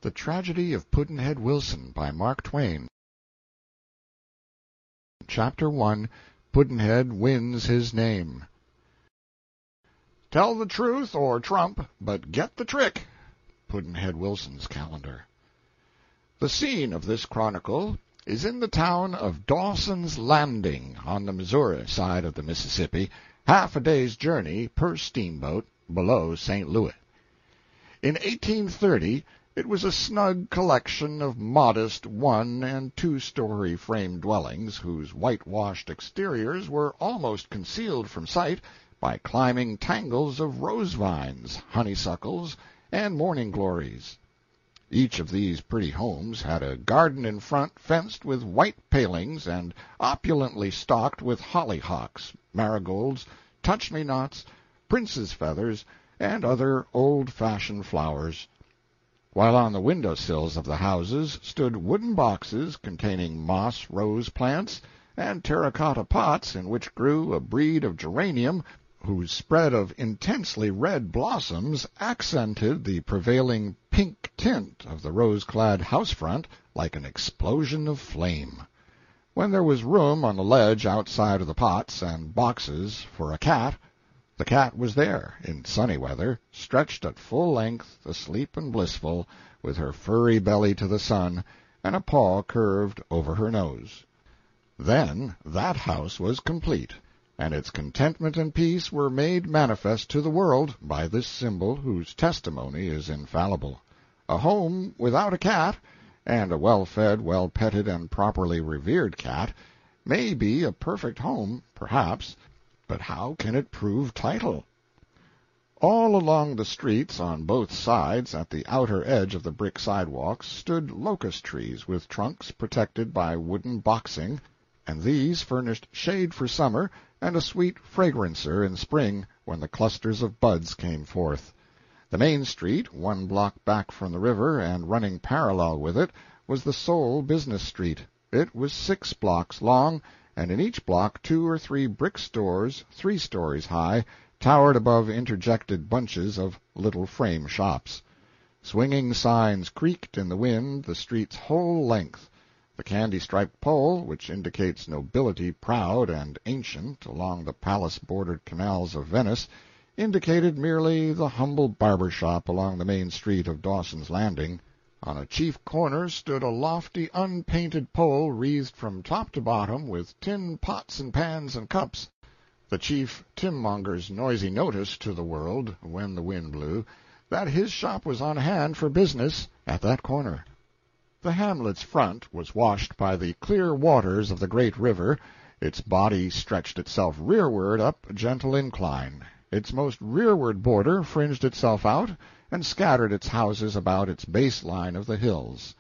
The Tragedy of Pudd'nhead Wilson by Mark Twain. Chapter 1. Pudd'nhead Wins His Name. "Tell the truth or trump, but get the trick." Pudd'nhead Wilson's Calendar. The scene of this chronicle is in the town of Dawson's Landing, on the Missouri side of the Mississippi, half a day's journey per steamboat below St. Louis. In 1830 it was a snug collection of modest 1- and 2-story frame dwellings whose whitewashed exteriors were almost concealed from sight by climbing tangles of rose vines, honeysuckles, and morning glories. Each of these pretty homes had a garden in front fenced with white palings and opulently stocked with hollyhocks, marigolds, touch-me-nots, prince's feathers, and other old-fashioned flowers, while on the window-sills of the houses stood wooden boxes containing moss rose plants and terracotta pots in which grew a breed of geranium whose spread of intensely red blossoms accented the prevailing pink tint of the rose-clad house-front like an explosion of flame. When there was room on the ledge outside of the pots and boxes for a cat, the cat was there, in sunny weather, stretched at full length, asleep and blissful, with her furry belly to the sun, and a paw curved over her nose. Then that house was complete, and its contentment and peace were made manifest to the world by this symbol whose testimony is infallible. A home without a cat, and a well-fed, well-petted, and properly revered cat, may be a perfect home, perhaps, but how can it prove title? All along the streets on both sides, at the outer edge of the brick sidewalks, stood locust trees with trunks protected by wooden boxing, and these furnished shade for summer and a sweet fragrancer in spring when the clusters of buds came forth. The main street, 1 block back from the river and running parallel with it, was the sole business street. It was 6 blocks long, and in each block 2 or 3 brick stores, 3 stories high, towered above interjected bunches of little frame shops. Swinging signs creaked in the wind the street's whole length. The candy-striped pole, which indicates nobility proud and ancient along the palace-bordered canals of Venice, indicated merely the humble barber shop along the main street of Dawson's Landing. On a chief corner stood a lofty, unpainted pole wreathed from top to bottom with tin pots and pans and cups. The chief timmonger's noisy notice to the world, when the wind blew, that his shop was on hand for business at that corner. The hamlet's front was washed by the clear waters of the great river. Its body stretched itself rearward up a gentle incline. Its most rearward border fringed itself out and scattered its houses about its base line of the hills.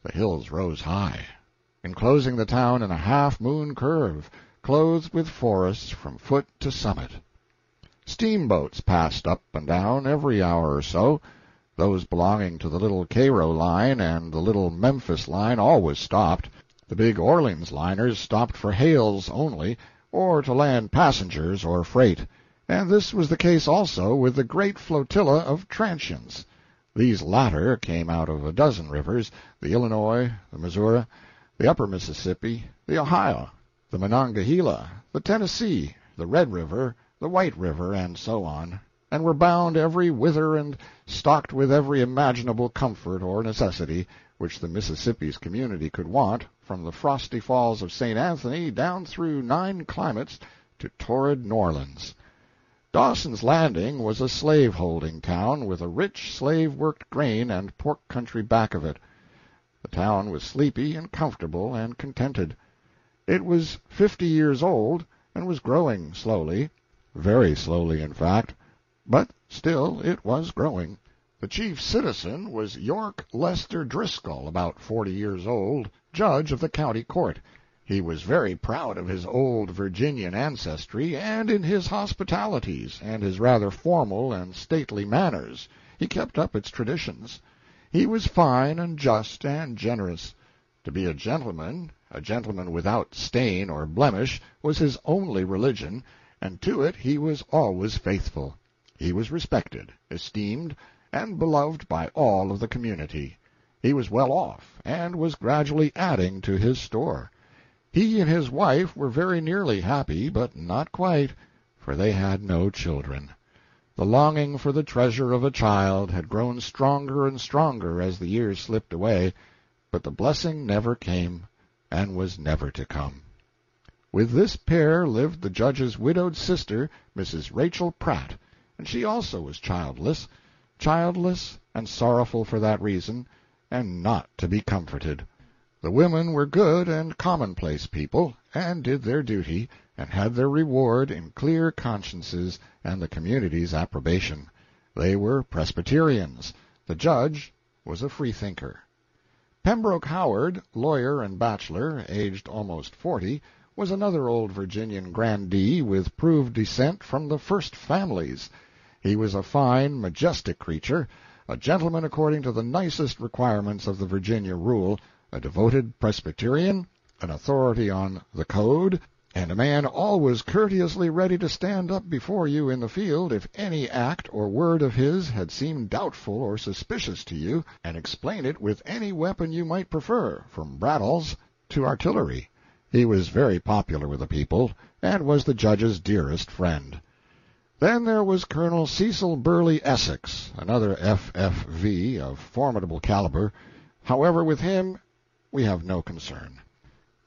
The hills rose high, enclosing the town in a half-moon curve, clothed with forests from foot to summit. Steamboats passed up and down every hour or so. Those belonging to the little Cairo line and the little Memphis line always stopped. The big Orleans liners stopped for hails only, or to land passengers or freight, and this was the case also with the great flotilla of transients. These latter came out of a dozen rivers: the Illinois, the Missouri, the Upper Mississippi, the Ohio, the Monongahela, the Tennessee, the Red River, the White River, and so on, and were bound every whither and stocked with every imaginable comfort or necessity which the Mississippi's community could want, from the frosty falls of St. Anthony down through 9 climates to torrid New Orleans. Dawson's Landing was a slave-holding town with a rich slave-worked grain and pork country back of it. The town was sleepy and comfortable and contented. It was 50 years old and was growing slowly, very slowly, in fact, but still it was growing. The chief citizen was York Lester Driscoll, about 40 years old, judge of the county court. He was very proud of his old Virginian ancestry, and in his hospitalities, and his rather formal and stately manners. He kept up its traditions. He was fine and just and generous. To be a gentleman without stain or blemish, was his only religion, and to it he was always faithful. He was respected, esteemed, and beloved by all of the community. He was well off, and was gradually adding to his store. He and his wife were very nearly happy, but not quite, for they had no children. The longing for the treasure of a child had grown stronger and stronger as the years slipped away, but the blessing never came, and was never to come. With this pair lived the judge's widowed sister, Mrs. Rachel Pratt, and she also was childless and sorrowful for that reason, and not to be comforted. The women were good and commonplace people, and did their duty, and had their reward in clear consciences and the community's approbation. They were Presbyterians. The judge was a freethinker. Pembroke Howard, lawyer and bachelor, aged almost 40, was another old Virginian grandee with proved descent from the first families. He was a fine, majestic creature, a gentleman according to the nicest requirements of the Virginia rule, a devoted Presbyterian, an authority on the code, and a man always courteously ready to stand up before you in the field if any act or word of his had seemed doubtful or suspicious to you, and explain it with any weapon you might prefer, from brattles to artillery. He was very popular with the people, and was the judge's dearest friend. Then there was Colonel Cecil Burleigh Essex, another FFV of formidable caliber. However, with him we have no concern.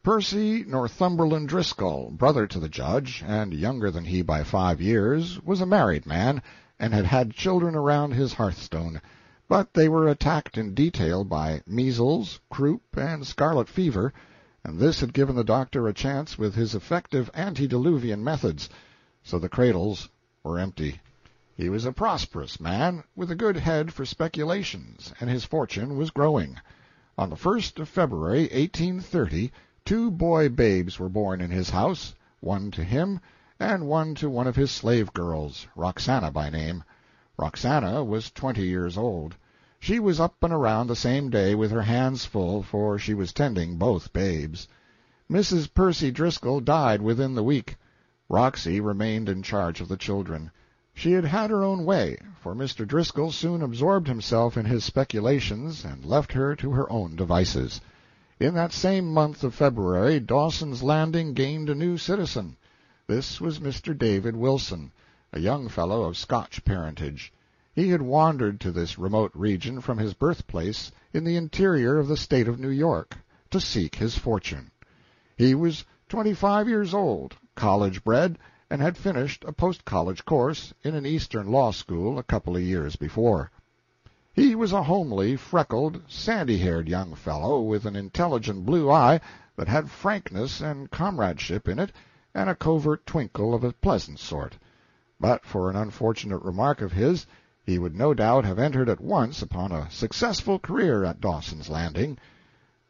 Percy Northumberland Driscoll, brother to the judge, and younger than he by 5 years, was a married man, and had had children around his hearthstone, but they were attacked in detail by measles, croup, and scarlet fever, and this had given the doctor a chance with his effective antediluvian methods, so the cradles were empty. He was a prosperous man, with a good head for speculations, and his fortune was growing. On the 1st of February, 1830, 2 boy babes were born in his house, one to him, and one to one of his slave girls, Roxana by name. Roxana was 20 years old. She was up and around the same day with her hands full, for she was tending both babes. Mrs. Percy Driscoll died within the week. Roxy remained in charge of the children. She had had her own way, for Mr. Driscoll soon absorbed himself in his speculations and left her to her own devices. In that same month of February, Dawson's Landing gained a new citizen. This was Mr. David Wilson, a young fellow of Scotch parentage. He had wandered to this remote region from his birthplace in the interior of the state of New York to seek his fortune. He was 25 years old, college-bred, and had finished a post-college course in an Eastern law school a couple of years before. He was a homely, freckled, sandy-haired young fellow with an intelligent blue eye that had frankness and comradeship in it, and a covert twinkle of a pleasant sort. But for an unfortunate remark of his, he would no doubt have entered at once upon a successful career at Dawson's Landing.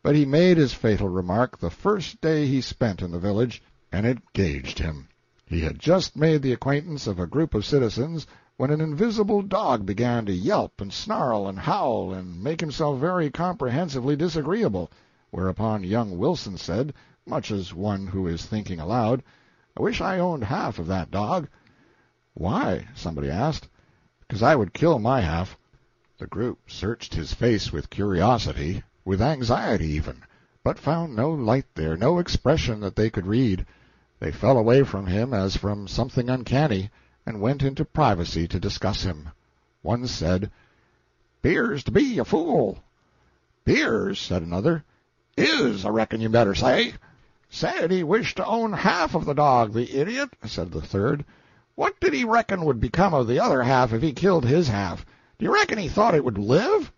But he made his fatal remark the first day he spent in the village, and it gauged him. He had just made the acquaintance of a group of citizens when an invisible dog began to yelp and snarl and howl and make himself very comprehensively disagreeable, whereupon young Wilson said, much as one who is thinking aloud, "I wish I owned half of that dog." "Why?" somebody asked. "Because I would kill my half." The group searched his face with curiosity, with anxiety even, but found no light there, no expression that they could read. They fell away from him as from something uncanny, and went into privacy to discuss him. One said, "'Pears to be a fool." "'Pears," said another. "Is, I reckon you better say." "Said he wished to own half of the dog, the idiot," said the third. "What did he reckon would become of the other half if he killed his half? Do you reckon he thought it would live?"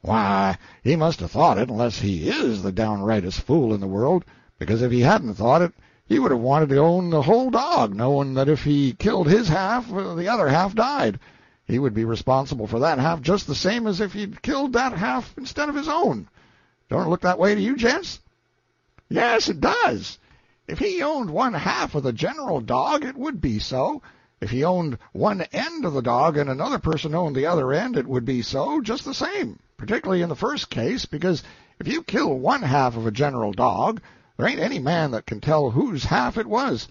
"Why, he must have thought it, unless he is the downrightest fool in the world, because if he hadn't thought it, he would have wanted to own the whole dog, knowing that if he killed his half, the other half died. He would be responsible for that half just the same as if he'd killed that half instead of his own. Don't it look that way to you, gents?" "Yes, it does. If he owned one half of the general dog, it would be so. If he owned one end of the dog and another person owned the other end, it would be so, just the same, particularly in the first case, because if you kill one half of a general dog, there ain't any man that can tell whose half it was.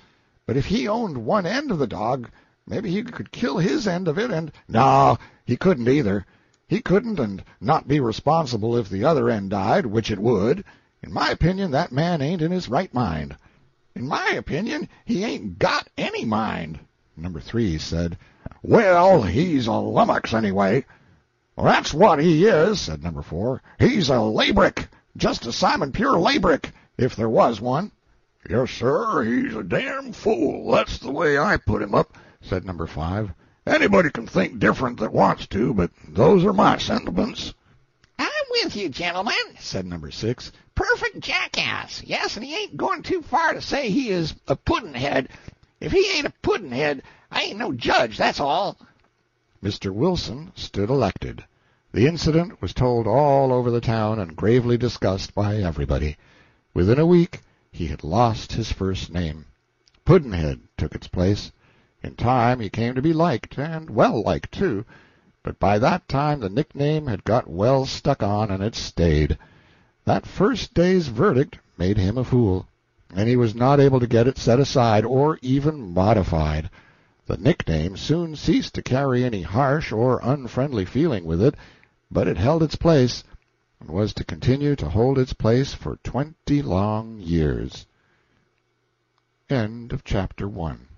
But if he owned one end of the dog, maybe he could kill his end of it and—" "No, He couldn't either. He couldn't and not be responsible if the other end died, which it would. In my opinion, that man ain't in his right mind. In my opinion, he ain't got any mind. Number 3 said, "Well, he's a lummox, anyway." "Well, that's what he is," said Number 4. "He's a labrick, just a Simon Pure labrick, if there was one." "Yes, sir, he's a damn fool. That's the way I put him up," said Number 5. "Anybody can think different that wants to, but those are my sentiments." "I'm with you, gentlemen," said Number 6. "Perfect jackass. Yes, and he ain't going too far to say he is a puddin'-head. If he ain't a puddin'-head, I ain't no judge, that's all." Mr. Wilson stood elected. The incident was told all over the town and gravely discussed by everybody. Within a week he had lost his first name. Pudd'nhead took its place. In time he came to be liked, and well liked, too, but by that time the nickname had got well stuck on, and it stayed. That first day's verdict made him a fool, and he was not able to get it set aside or even modified. The nickname soon ceased to carry any harsh or unfriendly feeling with it, but it held its place, and was to continue to hold its place for 20 long years. End of chapter 1.